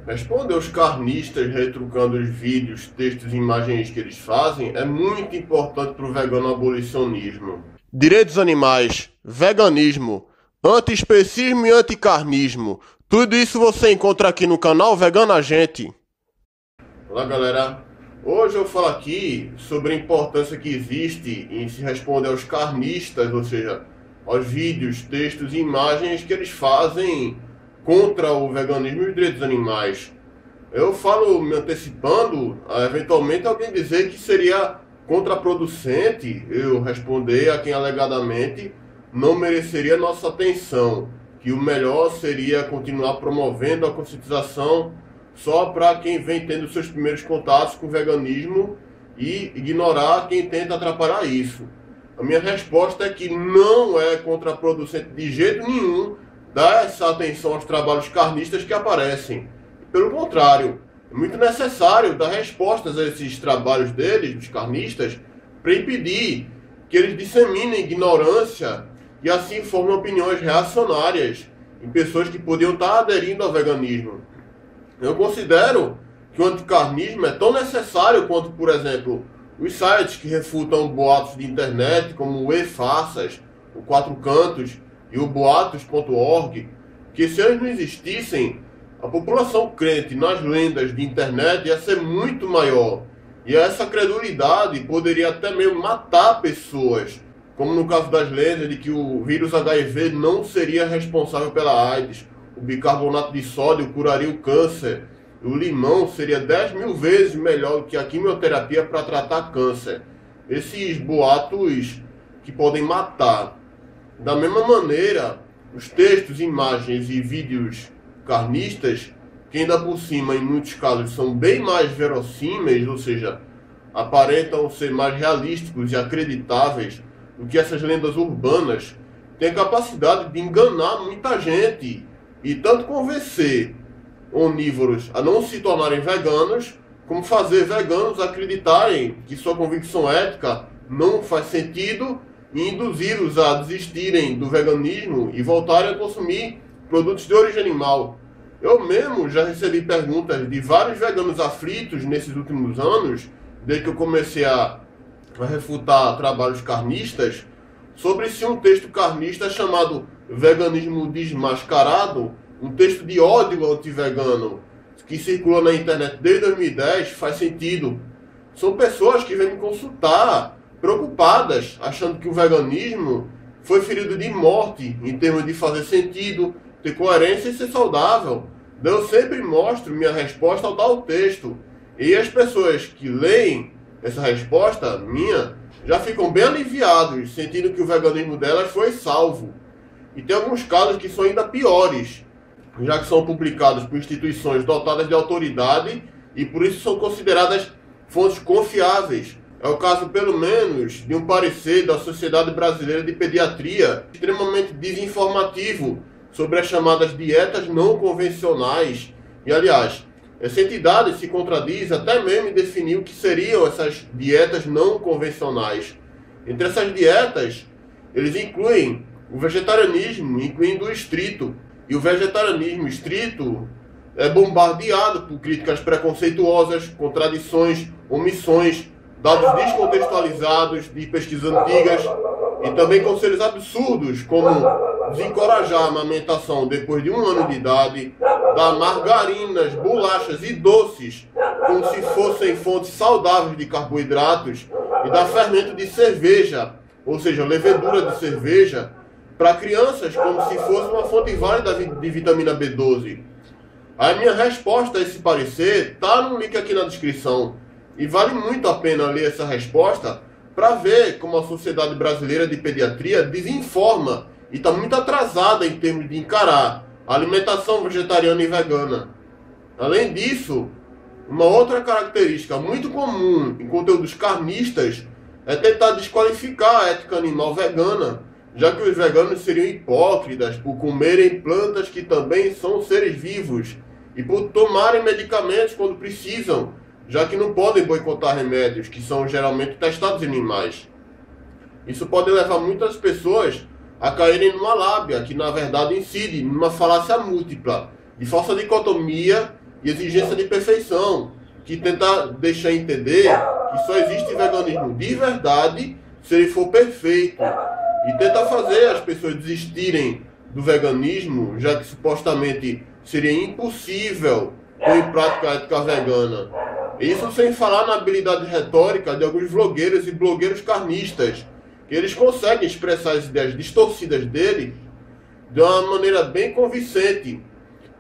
Responder os carnistas retrucando os vídeos, textos e imagens que eles fazem é muito importante para o vegano abolicionismo. Direitos animais, veganismo, antiespecismo e anticarnismo. Tudo isso você encontra aqui no canal Vegana Gente. Olá galera, hoje eu falo aqui sobre a importância que existe em se responder aos carnistas, ou seja, aos vídeos, textos e imagens que eles fazem contra o veganismo e os direitos animais. Eu falo me antecipando a eventualmente alguém dizer que seria contraproducente eu responder a quem alegadamente não mereceria nossa atenção, que o melhor seria continuar promovendo a conscientização só para quem vem tendo seus primeiros contatos com o veganismo e ignorar quem tenta atrapalhar isso. A minha resposta é que não é contraproducente de jeito nenhum dar essa atenção aos trabalhos carnistas que aparecem. Pelo contrário, é muito necessário dar respostas a esses trabalhos deles, dos carnistas, para impedir que eles disseminem ignorância e assim formem opiniões reacionárias em pessoas que podiam estar aderindo ao veganismo. Eu considero que o anticarnismo é tão necessário quanto, por exemplo, os sites que refutam boatos de internet, como o E-Farsas, o Quatro Cantos e o boatos.org, que se eles não existissem, a população crente nas lendas de internet ia ser muito maior. E essa credulidade poderia até mesmo matar pessoas, como no caso das lendas de que o vírus HIV não seria responsável pela AIDS, o bicarbonato de sódio curaria o câncer, o limão seria 10.000 vezes melhor do que a quimioterapia para tratar câncer. Esses boatos que podem matar. Da mesma maneira, os textos, imagens e vídeos carnistas, que ainda por cima em muitos casos são bem mais verossímeis, ou seja, aparentam ser mais realísticos e acreditáveis do que essas lendas urbanas, têm a capacidade de enganar muita gente e tanto convencer onívoros a não se tornarem veganos, como fazer veganos acreditarem que sua convicção ética não faz sentido e induzi-los a desistirem do veganismo e voltarem a consumir produtos de origem animal. Eu mesmo já recebi perguntas de vários veganos aflitos nesses últimos anos, desde que eu comecei a refutar trabalhos carnistas, sobre se um texto carnista chamado Veganismo Desmascarado, um texto de ódio anti-vegano, que circula na internet desde 2010, faz sentido. São pessoas que vêm me consultar, preocupadas, achando que o veganismo foi ferido de morte, em termos de fazer sentido, ter coerência e ser saudável. Eu sempre mostro minha resposta ao tal texto. E as pessoas que leem essa resposta minha já ficam bem aliviados, sentindo que o veganismo delas foi salvo. E tem alguns casos que são ainda piores, já que são publicados por instituições dotadas de autoridade e por isso são consideradas fontes confiáveis. É o caso, pelo menos, de um parecer da Sociedade Brasileira de Pediatria, extremamente desinformativo sobre as chamadas dietas não convencionais. E, aliás, essa entidade se contradiz até mesmo em definir o que seriam essas dietas não convencionais. Entre essas dietas, eles incluem o vegetarianismo, incluindo o estrito. E o vegetarianismo estrito é bombardeado por críticas preconceituosas, contradições, omissões, dados descontextualizados de pesquisas antigas e também conselhos absurdos, como desencorajar a amamentação depois de 1 ano de idade, dar margarinas, bolachas e doces como se fossem fontes saudáveis de carboidratos e dar fermento de cerveja, ou seja, levedura de cerveja, para crianças como se fosse uma fonte válida de vitamina B12. A minha resposta a esse parecer está no link aqui na descrição. E vale muito a pena ler essa resposta para ver como a Sociedade Brasileira de Pediatria desinforma e está muito atrasada em termos de encarar a alimentação vegetariana e vegana. Além disso, uma outra característica muito comum em conteúdos carnistas é tentar desqualificar a ética animal vegana, já que os veganos seriam hipócritas por comerem plantas que também são seres vivos e por tomarem medicamentos quando precisam, já que não podem boicotar remédios que são geralmente testados em animais. Isso pode levar muitas pessoas a caírem numa lábia que na verdade incide numa falácia múltipla, de falsa dicotomia e exigência de perfeição, que tenta deixar entender que só existe veganismo de verdade se ele for perfeito, e tenta fazer as pessoas desistirem do veganismo, já que supostamente seria impossível pôr em prática a ética vegana. Isso sem falar na habilidade retórica de alguns vlogueiros e blogueiros carnistas, que eles conseguem expressar as ideias distorcidas dele de uma maneira bem convincente.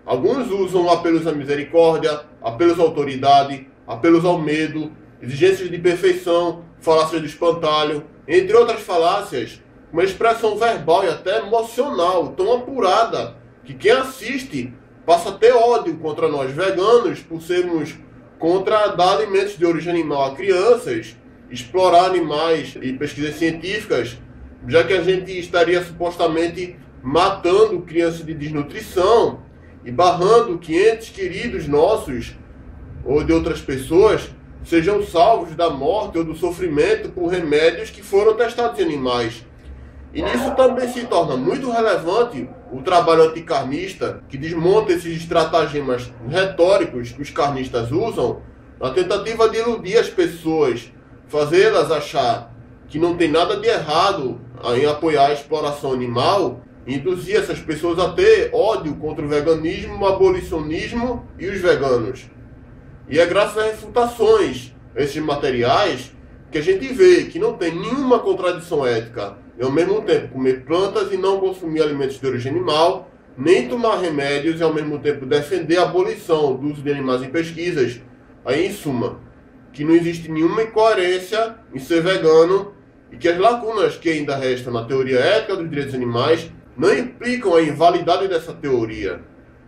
Alguns usam apelos à misericórdia, apelos à autoridade, apelos ao medo, exigências de perfeição, falácias do espantalho, entre outras falácias, uma expressão verbal e até emocional tão apurada que quem assiste passa a ter ódio contra nós veganos por sermos contra dar alimentos de origem animal a crianças, explorar animais e pesquisas científicas, já que a gente estaria supostamente matando crianças de desnutrição e barrando que entes queridos nossos ou de outras pessoas sejam salvos da morte ou do sofrimento por remédios que foram testados em animais. E nisso também se torna muito relevante o trabalho anticarnista, que desmonta esses estratagemas retóricos que os carnistas usam na tentativa de iludir as pessoas, fazê-las achar que não tem nada de errado em apoiar a exploração animal, e induzir essas pessoas a ter ódio contra o veganismo, o abolicionismo e os veganos. E é graças a refutações a esses materiais que a gente vê que não tem nenhuma contradição ética e ao mesmo tempo comer plantas e não consumir alimentos de origem animal, nem tomar remédios e ao mesmo tempo defender a abolição do uso de animais em pesquisas. Aí, em suma, que não existe nenhuma incoerência em ser vegano e que as lacunas que ainda restam na teoria ética dos direitos animais não implicam a invalidade dessa teoria.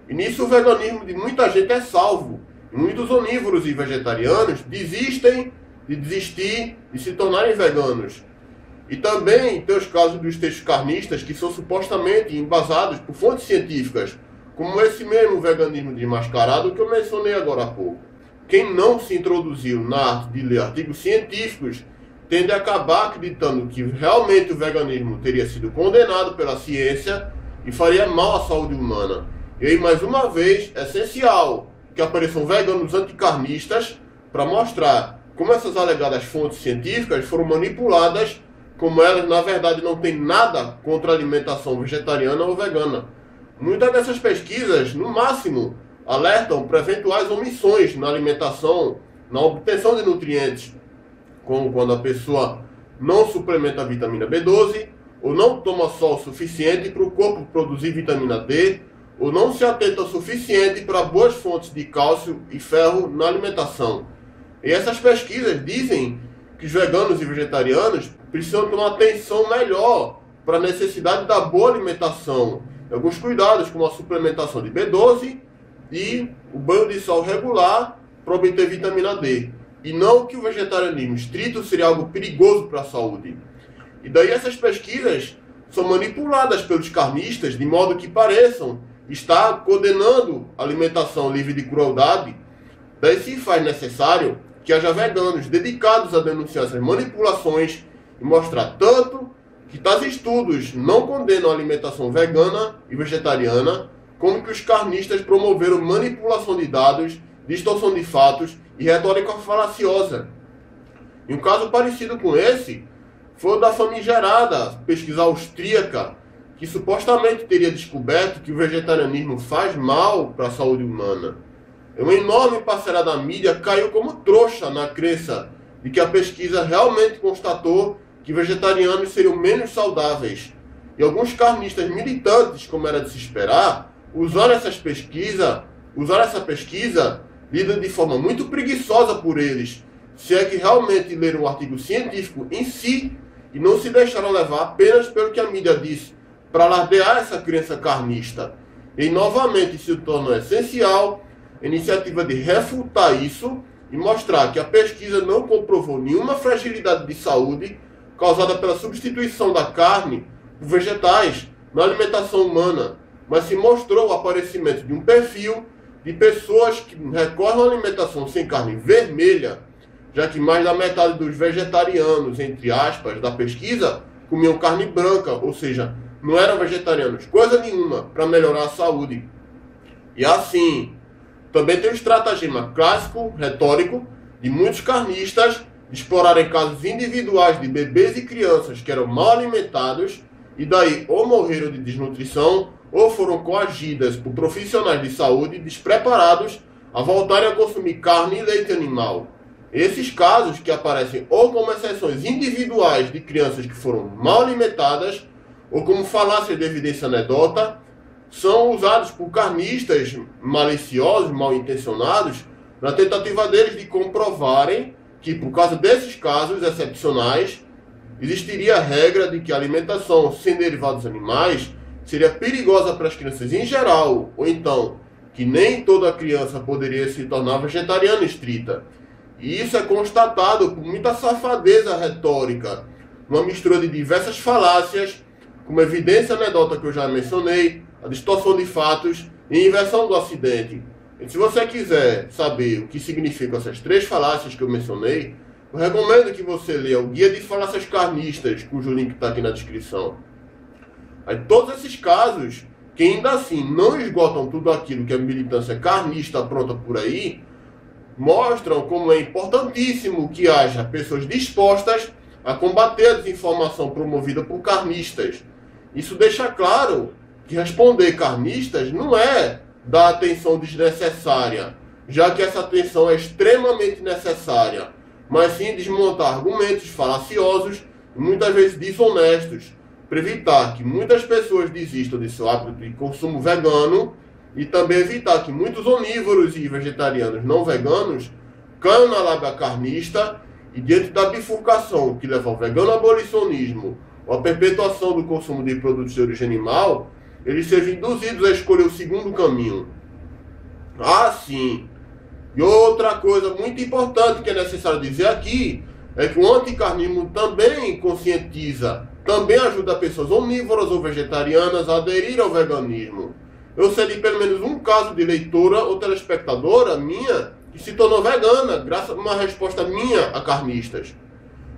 E nisso o veganismo de muita gente é salvo. E muitos onívoros e vegetarianos desistem de desistir e se tornarem veganos. E também tem os casos dos textos carnistas que são supostamente embasados por fontes científicas, como esse mesmo veganismo desmascarado que eu mencionei agora há pouco. Quem não se introduziu na arte de ler artigos científicos tende a acabar acreditando que realmente o veganismo teria sido condenado pela ciência e faria mal à saúde humana. E aí, mais uma vez, é essencial que apareçam veganos anticarnistas para mostrar como essas alegadas fontes científicas foram manipuladas, como elas, na verdade, não têm nada contra a alimentação vegetariana ou vegana. Muitas dessas pesquisas, no máximo, alertam para eventuais omissões na alimentação, na obtenção de nutrientes, como quando a pessoa não suplementa a vitamina B12, ou não toma sol suficiente para o corpo produzir vitamina D, ou não se atenta o suficiente para boas fontes de cálcio e ferro na alimentação. E essas pesquisas dizem que os veganos e vegetarianos precisam ter uma atenção melhor para a necessidade da boa alimentação, alguns cuidados como a suplementação de B12 e o banho de sol regular para obter vitamina D. E não que o vegetarianismo estrito seria algo perigoso para a saúde. E daí essas pesquisas são manipuladas pelos carnistas de modo que pareçam estar condenando a alimentação livre de crueldade. Daí se faz necessário que haja veganos dedicados a denunciar essas manipulações e mostrar tanto que tais estudos não condenam a alimentação vegana e vegetariana, como que os carnistas promoveram manipulação de dados, distorção de fatos e retórica falaciosa. E um caso parecido com esse foi o da famigerada pesquisa austríaca, que supostamente teria descoberto que o vegetarianismo faz mal para a saúde humana. Uma enorme parcela da mídia caiu como trouxa na crença de que a pesquisa realmente constatou que vegetarianos seriam menos saudáveis. E alguns carnistas militantes, como era de se esperar, usaram essa pesquisa lida de forma muito preguiçosa por eles, se é que realmente leram o artigo científico em si e não se deixaram levar apenas pelo que a mídia disse, para alardear essa crença carnista. E novamente se torna essencial a iniciativa de refutar isso e mostrar que a pesquisa não comprovou nenhuma fragilidade de saúde causada pela substituição da carne por vegetais na alimentação humana, mas se mostrou o aparecimento de um perfil de pessoas que recorrem à alimentação sem carne vermelha, já que mais da metade dos vegetarianos, entre aspas, da pesquisa, comiam carne branca, ou seja, não eram vegetarianos, coisa nenhuma, para melhorar a saúde. E assim, Também tem o estratagema clássico, retórico, de muitos carnistas explorarem casos individuais de bebês e crianças que eram mal alimentados e daí ou morreram de desnutrição ou foram coagidas por profissionais de saúde despreparados a voltarem a consumir carne e leite animal. Esses casos, que aparecem ou como exceções individuais de crianças que foram mal alimentadas ou como falácias de evidência anedota, são usados por carnistas maliciosos, mal intencionados, na tentativa deles de comprovarem que, por causa desses casos excepcionais, existiria a regra de que a alimentação sem derivados animais seria perigosa para as crianças em geral, ou então que nem toda criança poderia se tornar vegetariana estrita. E isso é constatado por muita safadeza retórica, uma mistura de diversas falácias, como a evidência anedota que eu já mencionei, a distorção de fatos e a inversão do acidente. E se você quiser saber o que significam essas três falácias que eu mencionei, eu recomendo que você leia o Guia de Falácias Carnistas, cujo link está aqui na descrição. Aí, todos esses casos, que ainda assim não esgotam tudo aquilo que a militância carnista apronta por aí, mostram como é importantíssimo que haja pessoas dispostas a combater a desinformação promovida por carnistas. Isso deixa claro que responder carnistas não é dar atenção desnecessária, já que essa atenção é extremamente necessária, mas sim desmontar argumentos falaciosos e muitas vezes desonestos, para evitar que muitas pessoas desistam de seu hábito de consumo vegano e também evitar que muitos onívoros e vegetarianos não veganos caiam na lábia carnista e, diante da bifurcação que leva ao vegano abolicionismo ou à perpetuação do consumo de produtos de origem animal, eles sejam induzidos a escolher o segundo caminho. Ah, sim! E outra coisa muito importante que é necessário dizer aqui é que o anticarnismo também conscientiza, também ajuda pessoas onívoras ou vegetarianas a aderir ao veganismo. Eu sei de pelo menos um caso de leitora ou telespectadora minha que se tornou vegana graças a uma resposta minha a carnistas.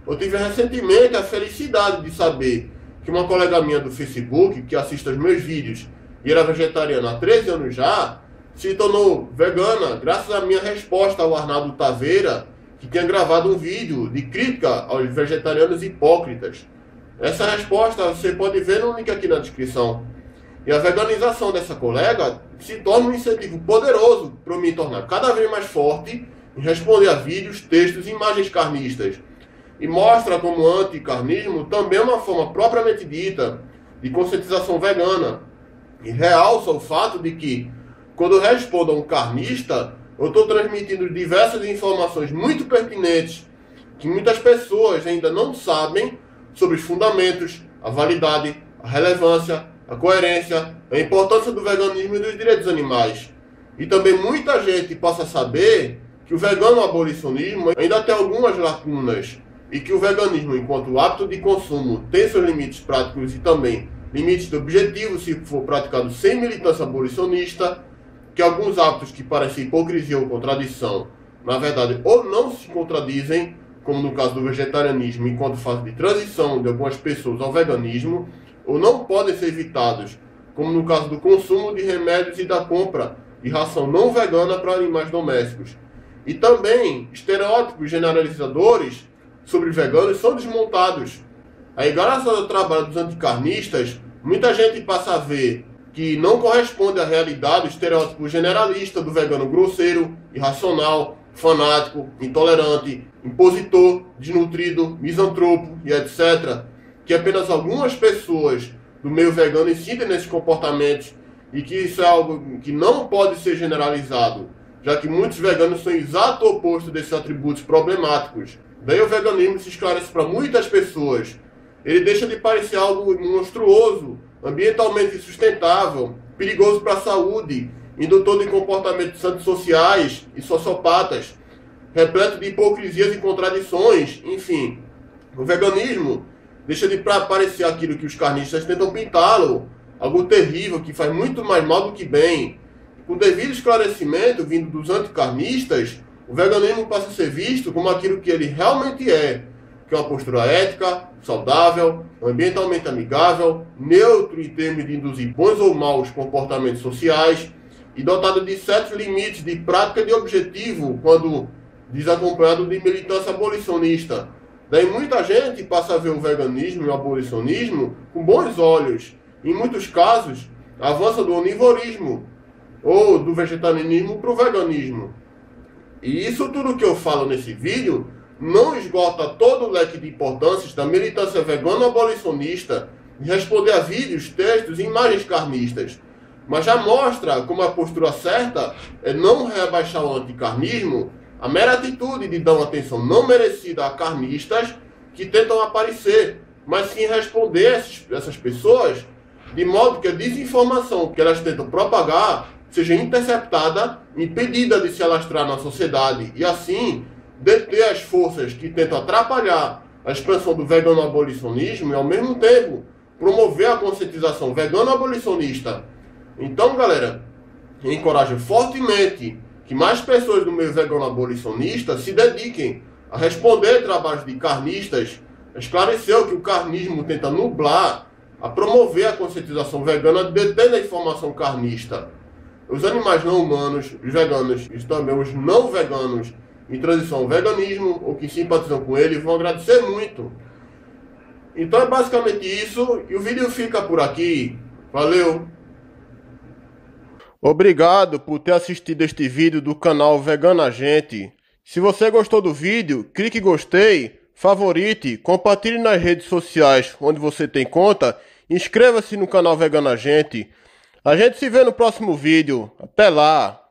Eu tive recentemente a felicidade de saber que uma colega minha do Facebook, que assiste aos meus vídeos e era vegetariana há 13 anos já, se tornou vegana graças à minha resposta ao Arnaldo Taveira, que tinha gravado um vídeo de crítica aos vegetarianos hipócritas. Essa resposta você pode ver no link aqui na descrição. E a veganização dessa colega se torna um incentivo poderoso para eu me tornar cada vez mais forte em responder a vídeos, textos e imagens carnistas. E mostra como o anticarnismo também é uma forma propriamente dita de conscientização vegana. E realça o fato de que, quando eu respondo a um carnista, eu estou transmitindo diversas informações muito pertinentes que muitas pessoas ainda não sabem sobre os fundamentos, a validade, a relevância, a coerência, a importância do veganismo e dos direitos animais. E também muita gente passa a saber que o vegano abolicionismo ainda tem algumas lacunas e que o veganismo, enquanto hábito de consumo, tem seus limites práticos e também limites de objetivo se for praticado sem militância abolicionista, que alguns hábitos que parecem hipocrisia ou contradição, na verdade, ou não se contradizem, como no caso do vegetarianismo, enquanto fase de transição de algumas pessoas ao veganismo, ou não podem ser evitados, como no caso do consumo de remédios e da compra de ração não vegana para animais domésticos. E também estereótipos generalizadores sobre veganos são desmontados. Aí, graças ao trabalho dos anticarnistas, muita gente passa a ver que não corresponde à realidade o estereótipo generalista do vegano grosseiro, irracional, fanático, intolerante, impositor, desnutrido, misantropo e etc. Que apenas algumas pessoas do meio vegano incidem nesses comportamentos e que isso é algo que não pode ser generalizado, já que muitos veganos são o exato oposto desses atributos problemáticos. Daí o veganismo se esclarece para muitas pessoas. Ele deixa de parecer algo monstruoso, ambientalmente insustentável, perigoso para a saúde, indutor de comportamentos antissociais e sociopatas, repleto de hipocrisias e contradições, enfim. O veganismo deixa de parecer aquilo que os carnistas tentam pintá-lo, algo terrível que faz muito mais mal do que bem. Com devido esclarecimento vindo dos anticarnistas, o veganismo passa a ser visto como aquilo que ele realmente é, que é uma postura ética, saudável, ambientalmente amigável, neutro em termos de induzir bons ou maus comportamentos sociais e dotada de certos limites de prática de objetivo quando desacompanhado de militância abolicionista. Daí muita gente passa a ver o veganismo e o abolicionismo com bons olhos. Em muitos casos, avança do onivorismo ou do vegetarianismo para o veganismo. E isso tudo que eu falo nesse vídeo não esgota todo o leque de importâncias da militância vegano-abolicionista de responder a vídeos, textos e imagens carnistas, mas já mostra como a postura certa é não rebaixar o anticarnismo a mera atitude de dar uma atenção não merecida a carnistas que tentam aparecer, mas sim responder essas pessoas de modo que a desinformação que elas tentam propagar seja interceptada, impedida de se alastrar na sociedade e assim deter as forças que tentam atrapalhar a expansão do vegano-abolicionismo e ao mesmo tempo promover a conscientização vegano-abolicionista. Então, galera, eu encorajo fortemente que mais pessoas do meio vegano-abolicionista se dediquem a responder trabalhos de carnistas, esclarecer que o carnismo tenta nublar, a promover a conscientização vegana, detendo a informação carnista. Os animais não humanos, os veganos e também os não veganos em transição ao veganismo ou que simpatizam com ele vão agradecer muito. Então é basicamente isso e o vídeo fica por aqui. Valeu! Obrigado por ter assistido este vídeo do canal Veganagente. Se você gostou do vídeo, clique em gostei, favorite, compartilhe nas redes sociais onde você tem conta, inscreva-se no canal Veganagente. A gente se vê no próximo vídeo. Até lá!